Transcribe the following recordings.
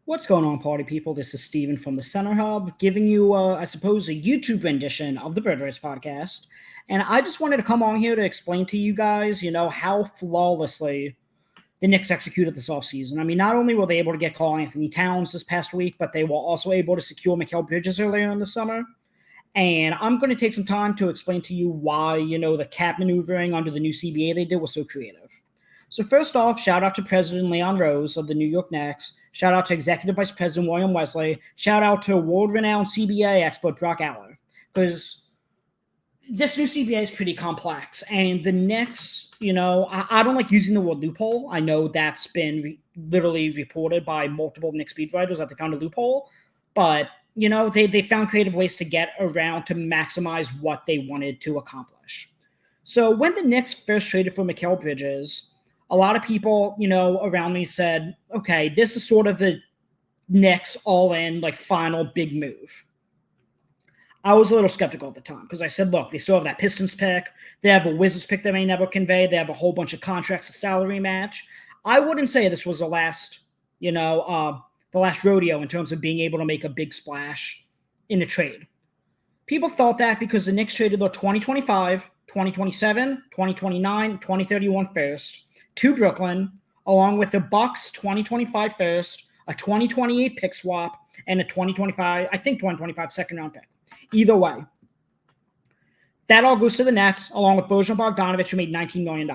What's going on, party people? This is Steven from the Center Hub, giving you, I suppose, a YouTube rendition of the Bird Rights podcast. And I just wanted to come on here to explain to you guys, how flawlessly the Knicks executed this offseason. I mean, not only were they able to get Karl-Anthony Towns this past week, but they were also able to secure Mikel Bridges earlier in the summer. And I'm going to take some time to explain to you why, the cap maneuvering under the new CBA they did was so creative. So first off, shout out to President Leon Rose of the New York Knicks. Shout out to Executive Vice President William Wesley. Shout out to world-renowned CBA expert Brock Aller. Because this new CBA is pretty complex. And the Knicks, I don't like using the word loophole. I know that's been literally reported by multiple Knicks beat writers that they found a loophole. But, they found creative ways to get around to maximize what they wanted to accomplish. So when the Knicks first traded for Mikel Bridges, a lot of people, around me said, okay, this is sort of the Knicks all-in, final big move. I was a little skeptical at the time because I said, look, they still have that Pistons pick. They have a Wizards pick they may never convey. They have a whole bunch of contracts, a salary match. I wouldn't say this was the last rodeo in terms of being able to make a big splash in a trade. People thought that because the Knicks traded their 2025, 2027, 2029, 2031 first to Brooklyn, along with the Bucks 2025 first, a 2028 pick swap, and a 2025 second round pick. Either way, that all goes to the Nets, along with Bojan Bogdanovic, who made $19 million.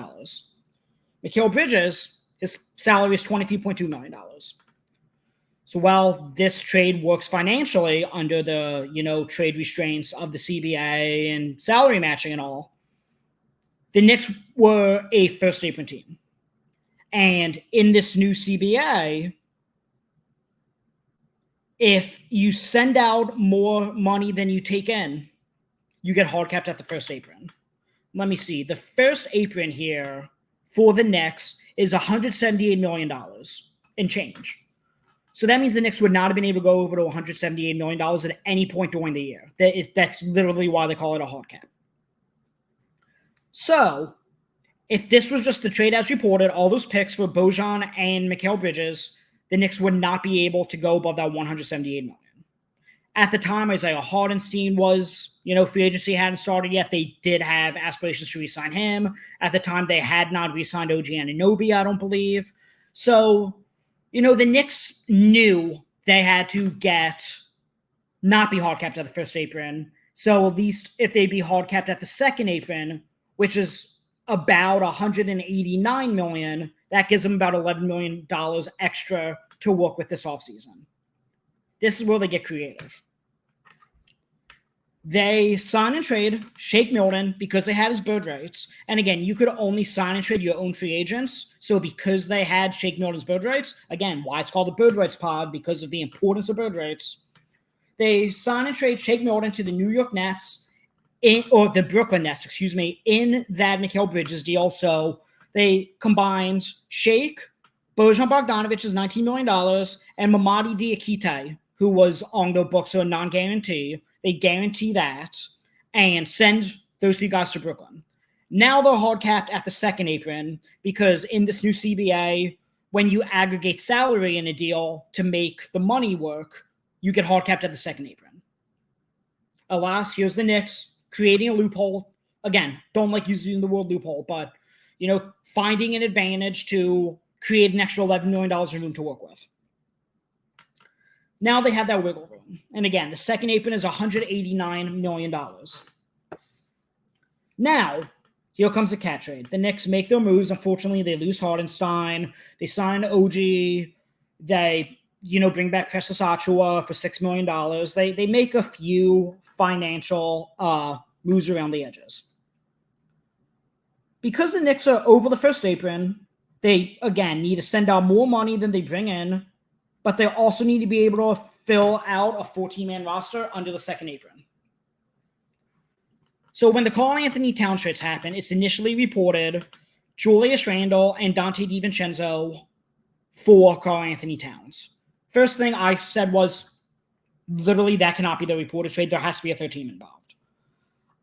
Mikel Bridges, his salary is $23.2 million. So while this trade works financially under the, trade restraints of the CBA and salary matching and all, the Knicks were a first apron team. And in this new CBA, if you send out more money than you take in, you get hard capped at the first apron. Let me see. The first apron here for the Knicks is $178 million in change. So that means the Knicks would not have been able to go over to $178 million at any point during the year. That's literally why they call it a hard cap. So if this was just the trade as reported, all those picks for Bojan and Mikel Bridges, the Knicks would not be able to go above that $178 million. At the time, Isaiah Hardenstein was, free agency hadn't started yet. They did have aspirations to re-sign him. At the time, they had not re-signed OG Anunoby, I don't believe. So, the Knicks knew they had to not be hard capped at the first apron. So at least if they be hard capped at the second apron, which is about $189 million, that gives them about $11 million extra to work with this offseason. This is where they get creative. They sign and trade Shake Milton because they had his bird rights. And again, you could only sign and trade your own free agents. So because they had Shake Milton's bird rights, again, why it's called the Bird Rights Pod, because of the importance of bird rights, they sign and trade Shake Milton to the New York Nets, or the Brooklyn Nets, in that Mikel Bridges deal. So they combined Shake, Bojan Bogdanovic's $19 million, and Mamadi Diakite, who was on the books for a non-guarantee. They guarantee that and send those two guys to Brooklyn. Now they're hard capped at the second apron because in this new CBA, when you aggregate salary in a deal to make the money work, you get hard capped at the second apron. Alas, here's the Knicks creating a loophole. Again, don't like using the word loophole, but, finding an advantage to create an extra $11 million in room to work with. Now they have that wiggle room. And again, the second apron is $189 million. Now, here comes the cat trade. The Knicks make their moves. Unfortunately, they lose Hardenstein. They sign OG. They, bring back Precious Achiuwa for $6 million. They make a few financial moves around the edges. Because the Knicks are over the first apron, they, again, need to send out more money than they bring in, but they also need to be able to fill out a 14-man roster under the second apron. So when the Karl-Anthony Towns trades happen, it's initially reported Julius Randle and Dante DiVincenzo for Karl-Anthony Towns. First thing I said was, literally, that cannot be the reported trade. There has to be a third team involved.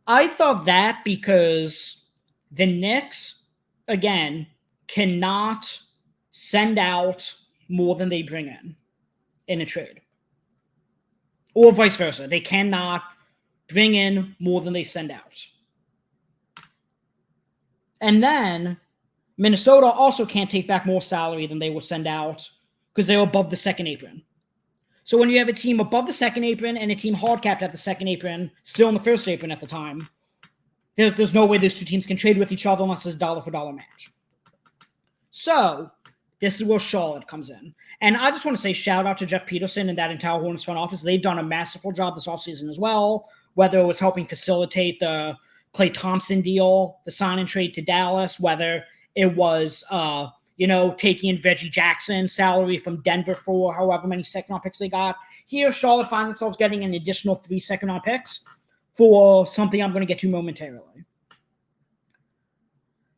I thought that because the Knicks, again, cannot send out more than they bring in. in a trade. Or vice versa. They cannot bring in more than they send out. And then Minnesota also can't take back more salary than they will send out because they're above the second apron. So when you have a team above the second apron and a team hard capped at the second apron, still in the first apron at the time, there's no way those two teams can trade with each other unless it's a dollar-for-dollar match. So this is where Charlotte comes in. And I just want to say shout out to Jeff Peterson and that entire Hornets front office. They've done a masterful job this offseason as well, whether it was helping facilitate the Klay Thompson deal, the sign and trade to Dallas, whether it was, taking in Reggie Jackson's salary from Denver for however many second-round picks they got. Here, Charlotte finds themselves getting an additional 3 second-round picks for something I'm going to get to momentarily.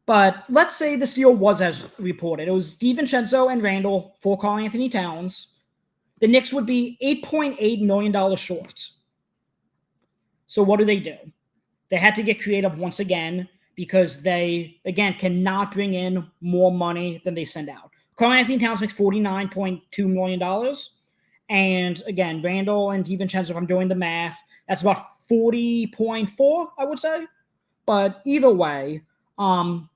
But let's say this deal was as reported. It was DiVincenzo and Randall for Karl-Anthony Towns. The Knicks would be $8.8 million short. So what do? They had to get creative once again because they, again, cannot bring in more money than they send out. Karl-Anthony Towns makes $49.2 million. And again, Randall and DiVincenzo, if I'm doing the math, that's about 40.4, I would say. But either way, the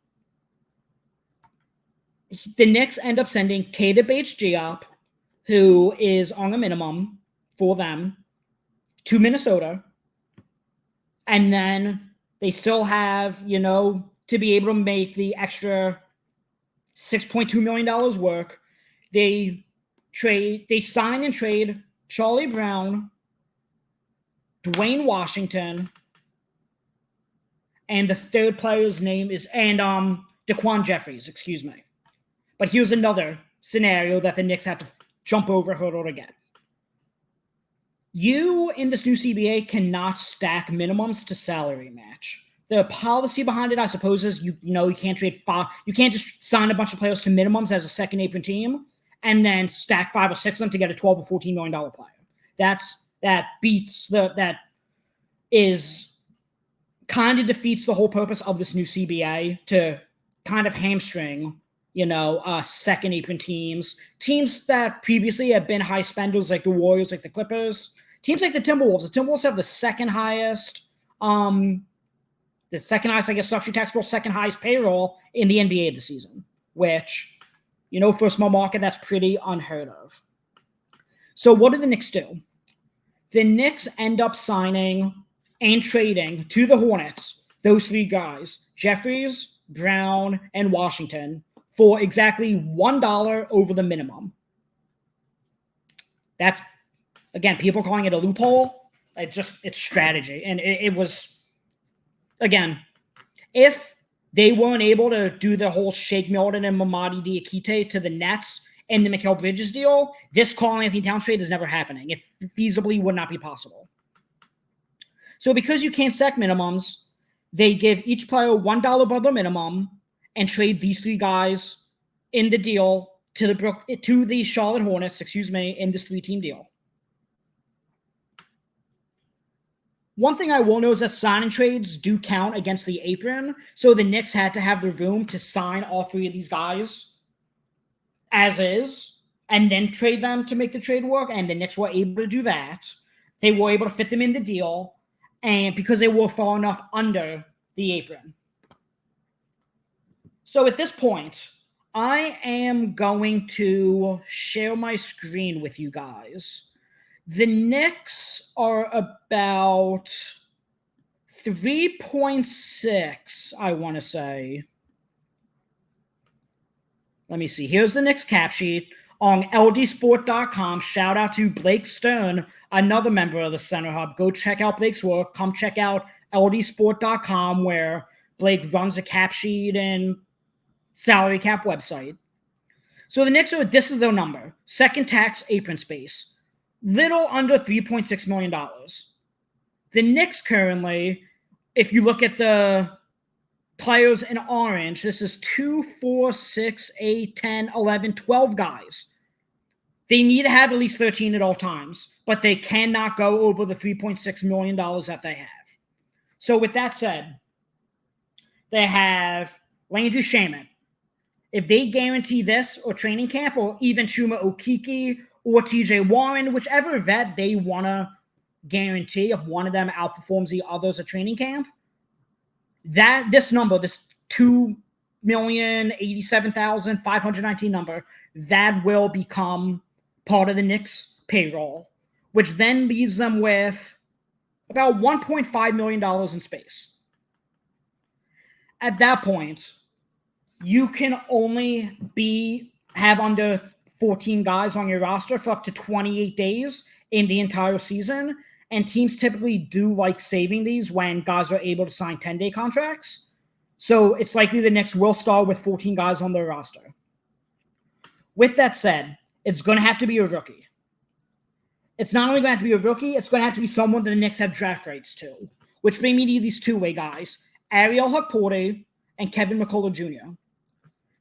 Knicks end up sending Keita Bates-Diop, who is on a minimum for them, to Minnesota. And then they still have, to be able to make the extra $6.2 million work. They sign and trade Charlie Brown, Dwayne Washington, and the third player's name is, Daquan Jeffries, excuse me. But here's another scenario that the Knicks have to jump over a hurdle to get. You, in this new CBA, cannot stack minimums to salary match. The policy behind it, I suppose, is you can't trade five. You can't just sign a bunch of players to minimums as a second apron team and then stack 5 or 6 of them to get a $12 or $14 million player. That kind of defeats the whole purpose of this new CBA to kind of hamstring, second apron teams that previously have been high spenders like the Warriors, like the Clippers, teams like the Timberwolves. The Timberwolves have the second highest, I guess, luxury tax bill, second highest payroll in the NBA this season, which, for a small market, that's pretty unheard of. So what do the Knicks do? The Knicks end up signing and trading to the Hornets those 3 guys, Jeffries, Brown, and Washington, for exactly $1 over the minimum. That's, again, people calling it a loophole. It's strategy. And it was, again, if they weren't able to do the whole Shake Milton and Mamadi Diakite to the Nets and the Mikel Bridges deal, this Karl-Anthony Towns trade is never happening. It feasibly would not be possible. So because you can't stack minimums, they give each player $1 above the minimum and trade these 3 guys in the deal to the Charlotte Hornets, in this 3-team deal. One thing I will know is that sign-and trades do count against the apron, so the Knicks had to have the room to sign all 3 of these guys as is, and then trade them to make the trade work, and the Knicks were able to do that. They were able to fit them in the deal, and because they were far enough under the apron. So at this point, I am going to share my screen with you guys. The Knicks are about 3.6, I want to say. Let me see. Here's the Knicks cap sheet on ldsport.com. Shout out to Blake Stern, another member of the Center Hub. Go check out Blake's work. Come check out ldsport.com, where Blake runs a cap sheet and salary cap website. So the Knicks this is their number. Second tax apron space. Little under $3.6 million. The Knicks currently, if you look at the players in orange, this is 2, 4, 6, 8, 10, 11, 12 guys. They need to have at least 13 at all times, but they cannot go over the $3.6 million that they have. So with that said, they have Landry Shamet. If they guarantee this or training camp or even Chuma Okeke or TJ Warren, whichever vet they want to guarantee if one of them outperforms the others at training camp, that this number, this 2,087,519 number, that will become part of the Knicks payroll, which then leaves them with about $1.5 million in space. At that point, you can only have under 14 guys on your roster for up to 28 days in the entire season. And teams typically do like saving these when guys are able to sign 10-day contracts. So it's likely the Knicks will start with 14 guys on their roster. With that said, it's going to have to be a rookie. It's not only going to have to be a rookie, it's going to have to be someone that the Knicks have draft rights to, which may mean these two-way guys, Ariel Hukporti and Kevin McCullough Jr.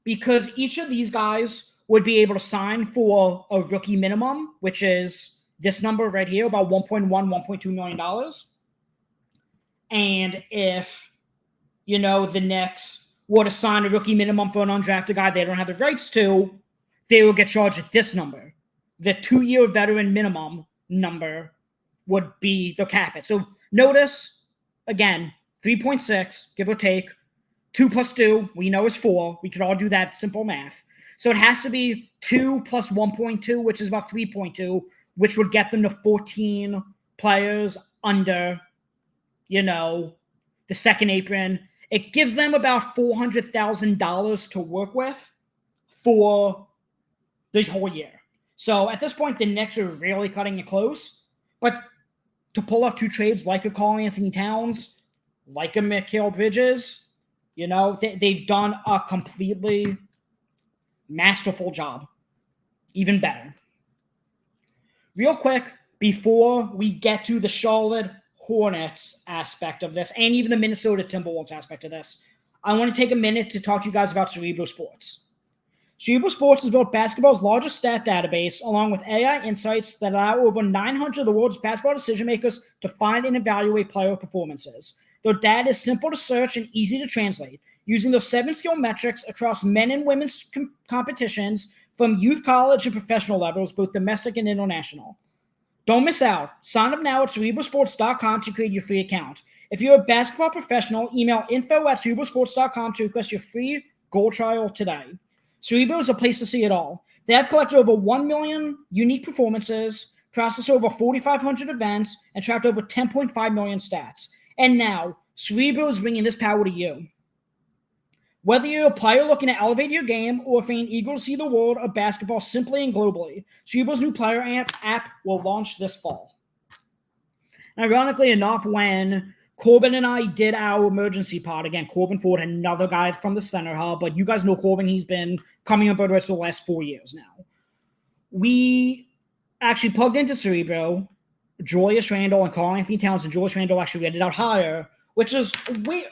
Because each of these guys would be able to sign for a rookie minimum, which is this number right here, about $1.2 million. And if, the Knicks were to sign a rookie minimum for an undrafted guy they don't have the rights to, they will get charged at this number. The 2-year veteran minimum number would be the cap it. So notice, again, 3.6, give or take. 2 plus 2, we know is 4. We could all do that simple math. So it has to be 2 plus 1.2, which is about 3.2, which would get them to 14 players under, the second apron. It gives them about $400,000 to work with for the whole year. So at this point, the Knicks are really cutting it close. But to pull off 2 trades like a Karl-Anthony Towns, like a Mikel Bridges, they've done a completely masterful job. Even better. Real quick, before we get to the Charlotte Hornets aspect of this, and even the Minnesota Timberwolves aspect of this, I want to take a minute to talk to you guys about Cerebro Sports. Cerebro Sports has built basketball's largest stat database, along with AI insights that allow over 900 of the world's basketball decision makers to find and evaluate player performances. Their data is simple to search and easy to translate, using those 7 skill metrics across men and women's competitions from youth, college, and professional levels, both domestic and international. Don't miss out. Sign up now at cerebrosports.com to create your free account. If you're a basketball professional, email info@cerebrosports.com to request your free gold trial today. Cerebro is a place to see it all. They have collected over 1 million unique performances, processed over 4,500 events, and tracked over 10.5 million stats. And now, Cerebro is bringing this power to you. Whether you're a player looking to elevate your game or a fan eager to see the world of basketball simply and globally, Cerebro's new player app will launch this fall. Ironically enough, when Corbin and I did our emergency pod, again, Corbin Ford, another guy from the Center Hub, but you guys know Corbin, he's been coming up with us the last 4 years now. We actually plugged into Cerebro, Julius Randle and Karl-Anthony Towns, and Julius Randle actually rated out higher, which is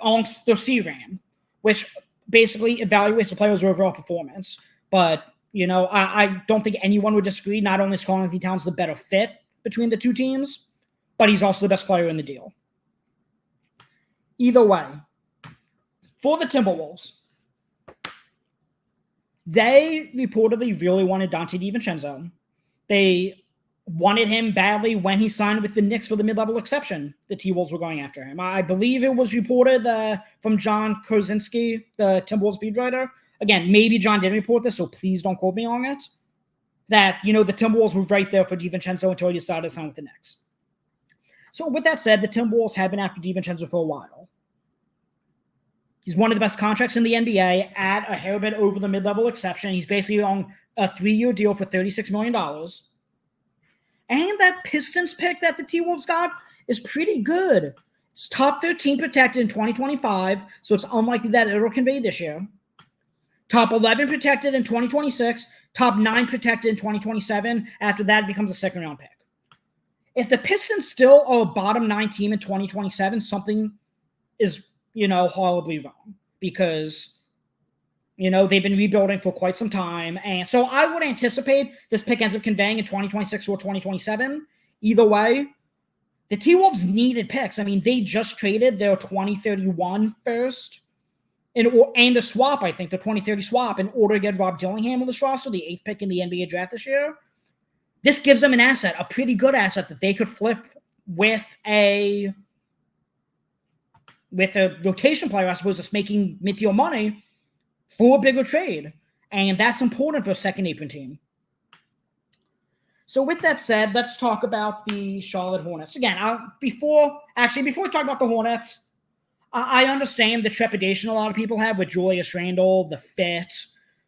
on the CRAM, which basically evaluates the player's overall performance. But, I don't think anyone would disagree. Not only is Karl-Anthony Towns the better fit between the two teams, but he's also the best player in the deal. Either way, for the Timberwolves, they reportedly really wanted Donte DiVincenzo. They wanted him badly when he signed with the Knicks for the mid-level exception. The T-Wolves were going after him. I believe it was reported from John Kozinski, the Timberwolves beat writer. Again, maybe John didn't report this, so please don't quote me on it. That, the Timberwolves were right there for DiVincenzo until he decided to sign with the Knicks. So with that said, the Timberwolves have been after DiVincenzo for a while. He's one of the best contracts in the NBA at a hair bit over the mid-level exception. He's basically on a 3-year deal for $36 million. And that Pistons pick that the T-Wolves got is pretty good. It's top 13 protected in 2025, so it's unlikely that it'll convey this year. Top 11 protected in 2026, top 9 protected in 2027. After that, it becomes a second-round pick. If the Pistons still are a bottom 9 team in 2027, something is, horribly wrong because, they've been rebuilding for quite some time. And so I would anticipate this pick ends up conveying in 2026 or 2027. Either way, the T-Wolves needed picks. I mean, they just traded their 2031 first and a swap, I think, the 2030 swap in order to get Rob Dillingham on this roster, the 8th pick in the NBA draft this year. this gives them an asset, a pretty good asset that they could flip with a rotation player, I suppose, that's making mid-deal money for a bigger trade. And that's important for a second apron team. So with that said, let's talk about the Charlotte Hornets. Again, before we talk about the Hornets, I understand the trepidation a lot of people have with Julius Randle, the fit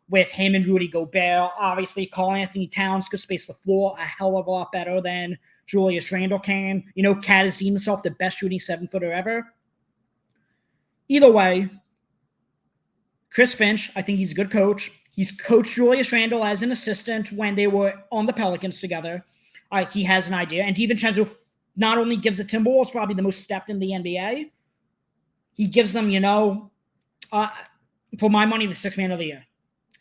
with him and Rudy Gobert. Obviously, Karl-Anthony Towns could space the floor a hell of a lot better than Julius Randle can. Cat has deemed himself the best shooting 7-footer ever. Either way, Chris Finch, I think he's a good coach. He's coached Julius Randle as an assistant when they were on the Pelicans together. He has an idea. And DiVincenzo not only gives the Timberwolves probably the most depth in the NBA, he gives them, for my money, the sixth man of the year.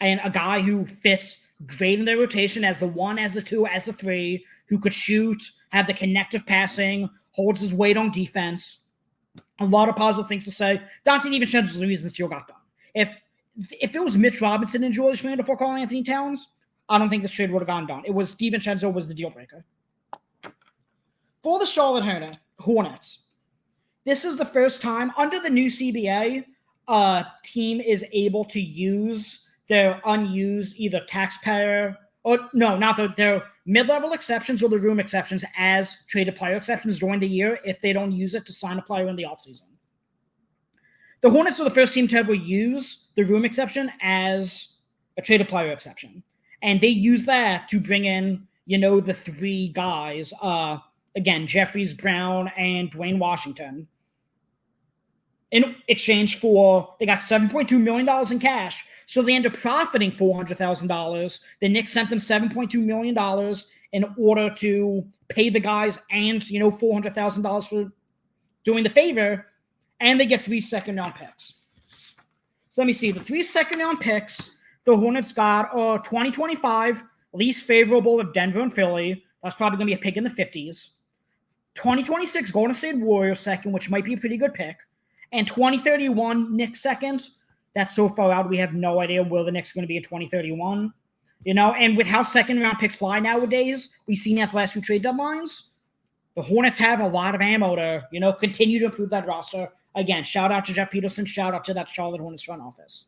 And a guy who fits great in their rotation as the 1, as the 2, as the 3, who could shoot, have the connective passing, holds his weight on defense. A lot of positive things to say. Dante DiVincenzo is the reason this deal got done. If it was Mitch Robinson and Julius Randle for Karl-Anthony Towns, I don't think this trade would have gotten done. It was DiVincenzo was the deal breaker. For the Charlotte Hornets, this is the first time under the new CBA, a team is able to use their unused either taxpayer or their mid-level exceptions or the room exceptions as traded player exceptions during the year if they don't use it to sign a player in the offseason. The Hornets are the first team to ever use the room exception as a traded player exception. And they use that to bring in, the 3 guys, again, Jeffries, Brown, and Dwayne Washington. In exchange for, they got $7.2 million in cash. So they end up profiting $400,000. The Knicks sent them $7.2 million in order to pay the guys and, $400,000 for doing the favor. And they get 3 second-round picks. So let me see. The 3 second-round picks, the Hornets got 2025, least favorable of Denver and Philly. That's probably going to be a pick in the 50s. 2026 Golden State Warriors second, which might be a pretty good pick. And 2031 Knicks seconds. That's so far out, we have no idea where the Knicks are going to be in 2031. And with how second-round picks fly nowadays, we've seen that the last few trade deadlines. The Hornets have a lot of ammo to, continue to improve that roster. Again, shout out to Jeff Peterson. Shout out to that Charlotte Hornets front office.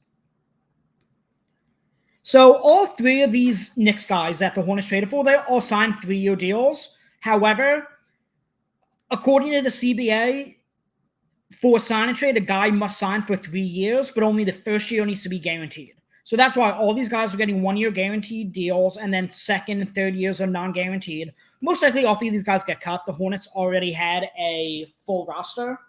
So all 3 of these Knicks guys that the Hornets traded for, they all signed 3-year deals. However, according to the CBA, for a sign and trade, a guy must sign for 3 years, but only the first year needs to be guaranteed. So that's why all these guys are getting 1-year guaranteed deals, and then second and third years are non-guaranteed. Most likely, all 3 of these guys get cut. The Hornets already had a full roster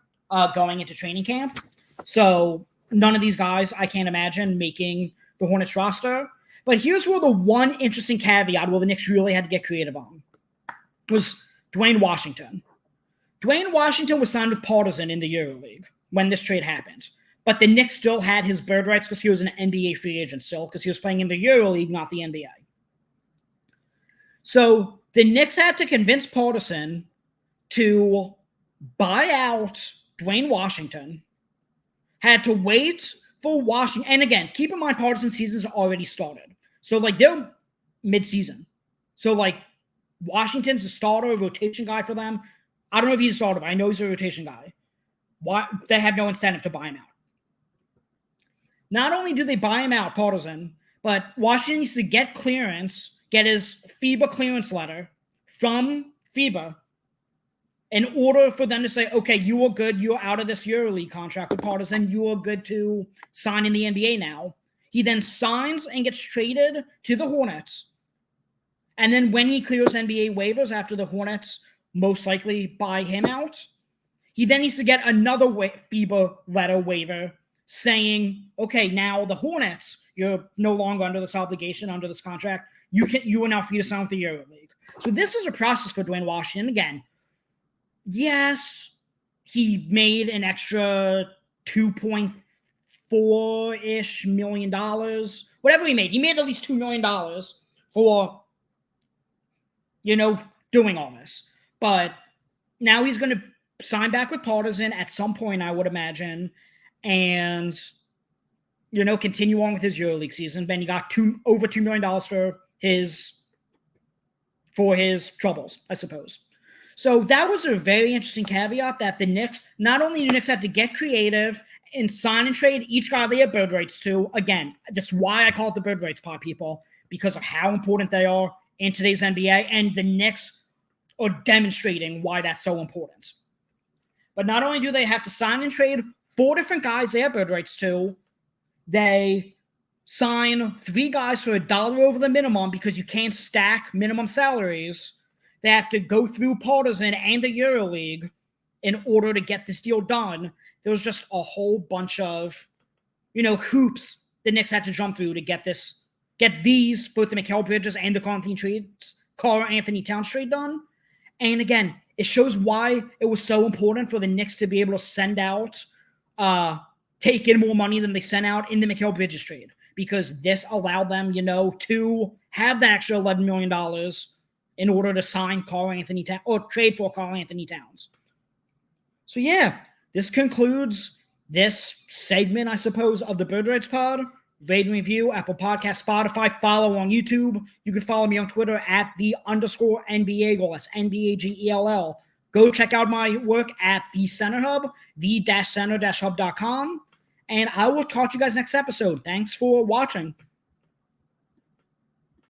going into training camp. So none of these guys, I can't imagine, making the Hornets roster. But here's where the one interesting caveat where the Knicks really had to get creative on was Dwayne Washington. Dwayne Washington was signed with Partizan in the EuroLeague when this trade happened. But the Knicks still had his bird rights because he was an NBA free agent still, because he was playing in the EuroLeague, not the NBA. So the Knicks had to convince Partizan to buy out Dwayne Washington, had to wait for Washington. And again, keep in mind, Partizan season's already started. So, they're mid-season. So, Washington's a starter, rotation guy for them. I don't know if he's a starter, but I know he's a rotation guy. Why they have no incentive to buy him out. Not only do they buy him out, Partizan, but Washington needs to get clearance, get his FIBA clearance letter from FIBA in order for them to say, okay, you are good. You're out of this EuroLeague contract with Partizan. You are good to sign in the NBA now. He then signs and gets traded to the Hornets. And then when he clears NBA waivers after the Hornets most likely buy him out, he then needs to get another FIBA letter waiver saying, okay, now the Hornets, you're no longer under this obligation, under this contract. You are now free to sign with the EuroLeague. So this is a process for Dwayne Washington. Again, yes, he made an extra $2.4-ish million. Whatever he made at least $2 million for, doing all this. But now he's going to sign back with Partizan at some point, I would imagine, and, continue on with his EuroLeague season. Then he got over $2 million for his for his troubles, I suppose. So that was a very interesting caveat that the Knicks, not only the Knicks had to get creative and sign and trade each guy they have bird rights to. Again, that's why I call it the bird rights pod, people, because of how important they are in today's NBA, and the Knicks are demonstrating why that's so important. But not only do they have to sign and trade 4 different guys they have bird rights to, they sign 3 guys for $1 over the minimum because you can't stack minimum salaries. They have to go through Partisan and the EuroLeague in order to get this deal done. There was just a whole bunch of, hoops the Knicks had to jump through to get these, both the Mikel Bridges and the Karl-Anthony Towns trade done. And again, it shows why it was so important for the Knicks to be able to send out, take in more money than they sent out in the Mikel Bridges trade, because this allowed them, to have that extra $11 million in order to sign Karl-Anthony Towns or trade for Karl-Anthony Towns. So yeah, this concludes this segment, I suppose, of the Bird Rights Pod. Rate and review, Apple Podcast, Spotify, follow on YouTube. You can follow me on Twitter at @the_NBAGEL. That's NBAGELL. Go check out my work at the Center Hub, the-center-hub.com. And I will talk to you guys next episode. Thanks for watching.